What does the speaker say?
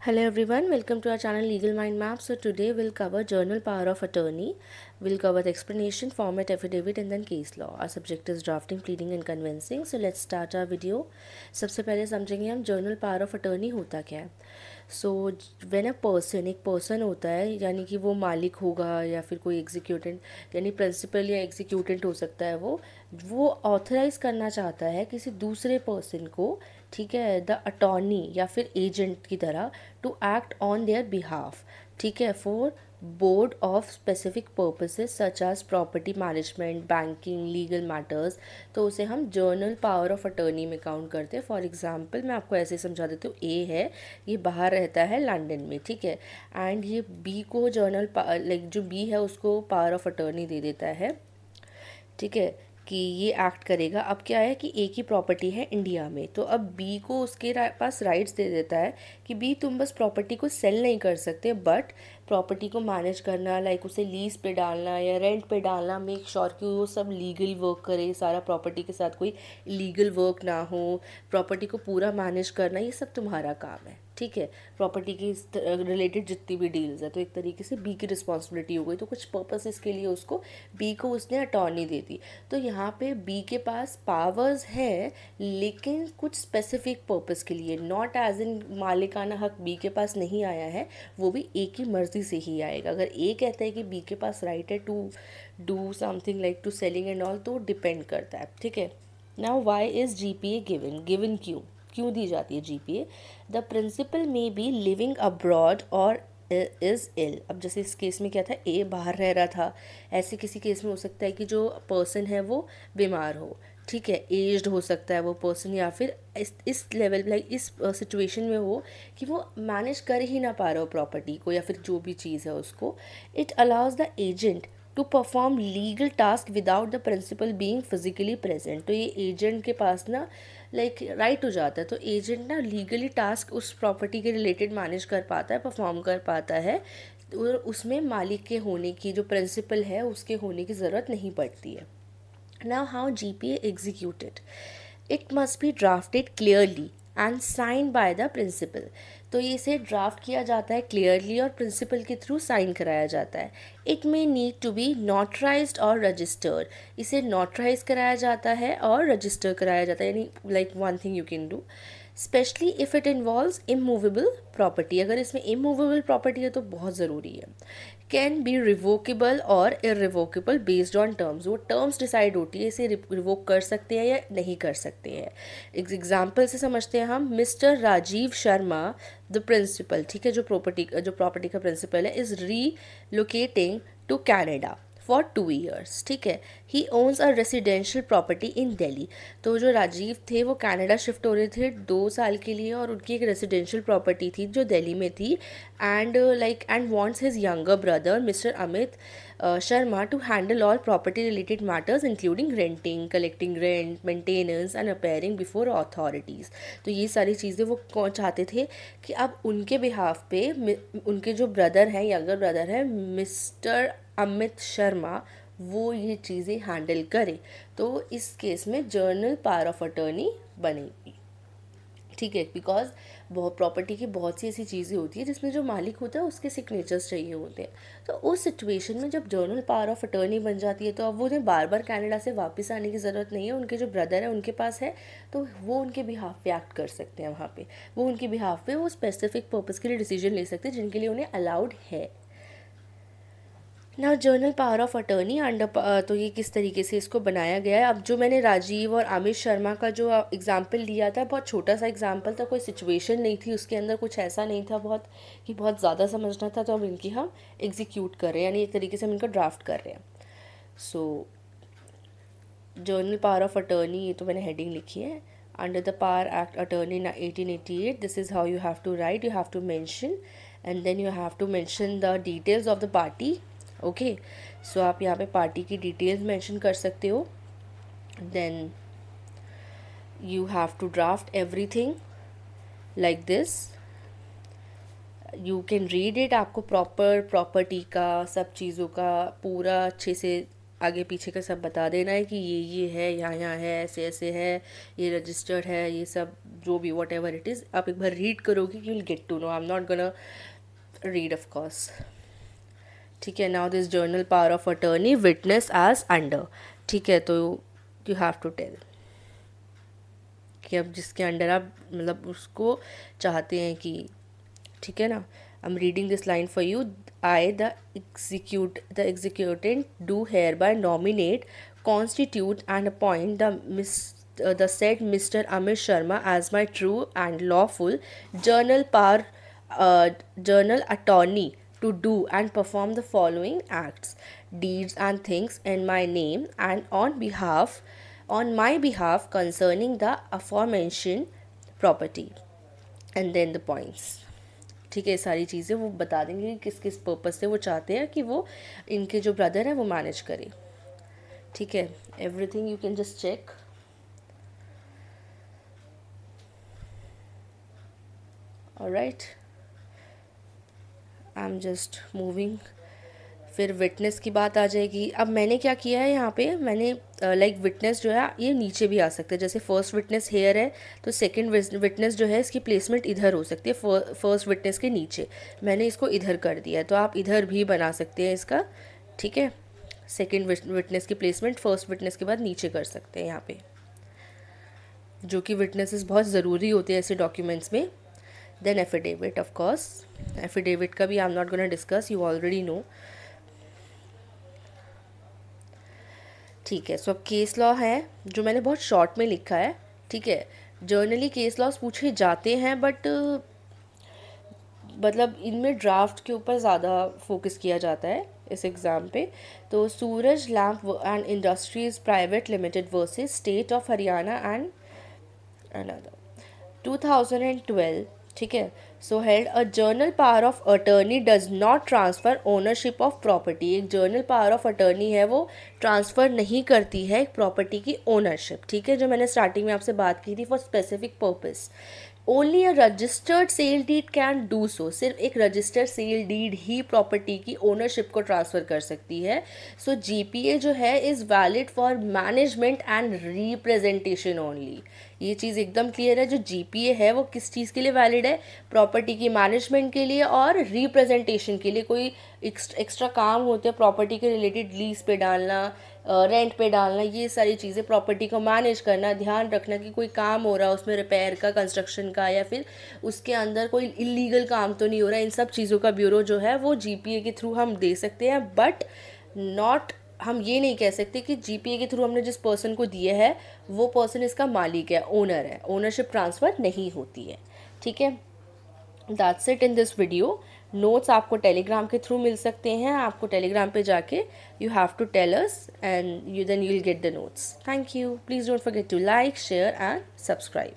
Hello everyone, welcome to our channel Legal Mind Map. So today we'll cover journal power of attorney. We'll cover the explanation, format, affidavit and then case law. Our subject is drafting, pleading and convincing. So let's start our video. सबसे पहले समझेंगे हम journal power of attorney होता क्या है. So when a person एक person होता है, यानी कि वो मालिक होगा या फिर कोई एग्जीक्यूटेंट यानी प्रिंसिपल या एग्जीक्यूटेंट हो सकता है, वो ऑथराइज़ करना चाहता है किसी दूसरे पर्सन को, ठीक है, द अटॉर्नी या फिर एजेंट की तरह, to act on their behalf, ठीक है, for board of specific purposes such as property management, banking, legal matters. तो उसे हम जर्नल पावर ऑफ अटर्नी में काउंट करते हैं. फॉर एग्जांपल मैं आपको ऐसे समझा देती हूँ. ए है, ये बाहर रहता है लंदन में, ठीक है, एंड ये बी को जर्नल लाइक जो बी है उसको पावर ऑफ अटर्नी दे देता है, ठीक है, कि ये एक्ट करेगा. अब क्या है कि ए की प्रॉपर्टी है इंडिया में, तो अब बी को उसके पास राइट्स दे देता है कि बी तुम बस प्रॉपर्टी को सेल नहीं कर सकते, बट प्रॉपर्टी को मैनेज करना, लाइक उसे लीज पे डालना या रेंट पे डालना, मेक श्योर कि वो सब लीगल वर्क करे, सारा प्रॉपर्टी के साथ कोई लीगल वर्क ना हो, प्रॉपर्टी को पूरा मैनेज करना, ये सब तुम्हारा काम है, ठीक है, प्रॉपर्टी की रिलेटेड जितनी भी डील्स है. तो एक तरीके से बी की रिस्पॉन्सिबिलिटी हो गई. तो कुछ पर्पसेस के लिए उसको बी को उसने अटॉर्नी दे दी. तो यहाँ पे बी के पास पावर्स है, लेकिन कुछ स्पेसिफिक पर्पस के लिए, नॉट एज इन मालिकाना हक बी के पास नहीं आया है, वो भी ए की मर्जी से ही आएगा. अगर ए कहता है कि बी के पास राइट है to do something like to selling and all, तो डिपेंड करता है, ठीक है. Now why is GPA given क्यों दी जाती है GPA? The principal may be living abroad और इज़ इल. अब जैसे इस केस में क्या था, ए बाहर रह रहा था, ऐसे किसी केस में हो सकता है कि जो पर्सन है वो बीमार हो, ठीक है, एज्ड हो सकता है वो पर्सन, या फिर इस लेवल लाइक इस सिचुएशन में हो कि वो मैनेज कर ही ना पा रहा हो प्रॉपर्टी को या फिर जो भी चीज़ है उसको. It allows the agent to perform legal task without the principal being physically present. तो ये एजेंट के पास ना लाइक राइट हो जाता है. तो एजेंट ना लीगली टास्क उस प्रॉपर्टी के रिलेटेड मैनेज कर पाता है, परफॉर्म कर पाता है, और उसमें मालिक के होने की, जो प्रिंसिपल है उसके होने की ज़रूरत नहीं पड़ती है. Now, how GPA executed? It must be drafted clearly and signed by the principal. तो ये इसे ड्राफ्ट किया जाता है क्लियरली और प्रिंसिपल के थ्रू साइन कराया जाता है. It may need to be notarized और रजिस्टर्ड. इसे नोटराइज कराया जाता है और रजिस्टर कराया जाता है, यानी like one thing you can do, specially if it involves immovable property. अगर इसमें इमूवेबल प्रॉपर्टी है तो बहुत ज़रूरी है. कैन बी रिवोकेबल और इरिवोकेबल बेस्ड ऑन टर्म्स. वो टर्म्स डिसाइड होती है, इसे रिवोक कर सकते हैं या नहीं कर सकते हैं. एग्जाम्पल से समझते हैं हम. Mister Rajiv Sharma the principal, ठीक है, जो प्रॉपर्टी का प्रिंसिपल है, is relocating to Canada for 2 years, ठीक है. He owns a residential property in Delhi. तो जो राजीव थे वो कनाडा शिफ्ट हो रहे थे 2 साल के लिए, और उनकी एक रेसिडेंशियल प्रॉपर्टी थी जो दिल्ली में थी, and and wants his younger brother mister Amit Sharma to handle all property related matters including renting, collecting rent, maintenance and appearing before authorities. तो ये सारी चीज़ें वो चाहते थे कि अब उनके बिहाफ पे उनके जो ब्रदर हैं, यंगर ब्रदर हैं मिस्टर अमित शर्मा, वो ये चीज़ें हैंडल करे. तो इस केस में जर्नल पावर ऑफ अटर्नी बनेगी, ठीक है, बिकॉज बहुत प्रॉपर्टी की बहुत सी ऐसी चीज़ें होती है जिसमें जो मालिक होता है उसके सिग्नेचर्स चाहिए होते हैं. तो उस सिचुएशन में जब जर्नल पावर ऑफ अटर्नी बन जाती है, तो अब उन्हें बार बार कनाडा से वापस आने की ज़रूरत नहीं है. उनके जो ब्रदर है उनके पास है, तो वो उनके बिहाफ पे एक्ट कर सकते हैं वहाँ पे. वो उनके बिहाफ पे वो स्पेसिफिक पर्पज़ के लिए डिसीजन ले सकते हैं जिनके लिए उन्हें अलाउड है. ना journal power of attorney under, तो ये किस तरीके से इसको बनाया गया है. अब जो मैंने राजीव और अमित शर्मा का जो एग्जाम्पल लिया था, बहुत छोटा सा एग्जाम्पल था, कोई सिचुएशन नहीं थी उसके अंदर, कुछ ऐसा नहीं था बहुत ज़्यादा समझना था. तो अब इनकी हम एग्जीक्यूट कर रहे हैं, यानी एक तरीके से हम इनका ड्राफ्ट कर रहे हैं. So general power of attorney, ये तो मैंने हेडिंग लिखी है. Under the power act attorney 1888, this is how you have to write. You have to mention and then you have to mention the details of the party. Okay, so आप यहाँ पे party की details mention कर सकते हो. Then you have to draft everything like this. You can read it. आपको property का, सब चीज़ों का पूरा अच्छे से आगे पीछे का सब बता देना है कि ये है, यहाँ है, ऐसे ऐसे है, ये रजिस्टर्ड है, ये सब जो भी वॉट एवर इट इज़, आप एक बार रीड करोगे you will get to know. I am not gonna read of course. ठीक है. Now this general power of attorney witness as under. ठीक है. तो यू हैव टू टेल कि अब जिसके अंडर आप मतलब उसको चाहते हैं कि, ठीक है ना. I am reading this line for you. I, the executant, do hereby nominate, constitute, and appoint the said Mr. Amit Sharma as my true and lawful journal attorney to do and perform the following acts, deeds, and things in my name and on my behalf concerning the aforementioned property. And then the points. ठीक है. सारी चीज़ें वो बता देंगे कि किस किस पर्पज़ से वो चाहते हैं कि वो इनके जो ब्रदर हैं वो मैनेज करे. ठीक है. Everything you can just check. Alright. I am just moving. फिर विटनेस की बात आ जाएगी. अब मैंने क्या किया है यहाँ पे, मैंने लाइक विटनेस जो है ये नीचे भी आ सकता है. जैसे फर्स्ट विटनेस हेयर है तो सेकंड विटनेस जो है इसकी प्लेसमेंट इधर हो सकती है फर्स्ट विटनेस के नीचे. मैंने इसको इधर कर दिया है तो आप इधर भी बना सकते हैं इसका. ठीक है. सेकंड विटनेस की प्लेसमेंट फर्स्ट विटनेस के बाद नीचे कर सकते हैं यहाँ पे, जो कि विटनेसेस बहुत ज़रूरी होते हैं ऐसे डॉक्यूमेंट्स में. Then affidavit. Of course affidavit का भी I am not gonna discuss, you already know. ठीक है. सो अब केस लॉ है जो मैंने बहुत शॉर्ट में लिखा है. ठीक है. जर्नली केस लॉज पूछे जाते हैं बट मतलब इनमें ड्राफ्ट के ऊपर ज़्यादा फोकस किया जाता है इस एग्ज़ाम पे. तो Suraj lamp and industries private limited versus state of Haryana and another 2012. ठीक है. So held a general power of attorney does not transfer ownership of property. एक जर्नल पावर ऑफ अटर्नी है वो ट्रांसफ़र नहीं करती है एक प्रॉपर्टी की ओनरशिप. ठीक है. जो मैंने स्टार्टिंग में आपसे बात की थी for specific purpose. Only a registered sale deed can do so. सिर्फ एक रजिस्टर्ड सेल डीड ही प्रॉपर्टी की ओनरशिप को ट्रांसफ़र कर सकती है. सो जीपीए जो है is valid for management and representation only. ये चीज़ एकदम क्लियर है. जो जीपीए है वो किस चीज़ के लिए वैलिड है, प्रॉपर्टी की मैनेजमेंट के लिए और रिप्रेजेंटेशन के लिए. कोई एक्स्ट्रा काम होते हैं प्रॉपर्टी के रिलेटेड, लीज पे डालना, रेंट पे डालना, ये सारी चीज़ें, प्रॉपर्टी को मैनेज करना, ध्यान रखना कि कोई काम हो रहा है उसमें रिपेयर का, कंस्ट्रक्शन का, या फिर उसके अंदर कोई इलीगल काम तो नहीं हो रहा है. इन सब चीज़ों का ब्यूरो जो है वो जीपीए के थ्रू हम दे सकते हैं. बट नॉट, हम ये नहीं कह सकते कि जीपीए के थ्रू हमने जिस पर्सन को दिए है वो पर्सन इसका मालिक है, ओनर है. ओनरशिप ट्रांसफ़र नहीं होती है. ठीक है. That's it in this video. Notes आपको टेलीग्राम के थ्रू मिल सकते हैं. आपको टेलीग्राम पे जाके you have to tell us and you will get the notes. Thank you. Please don't forget to like, share and subscribe.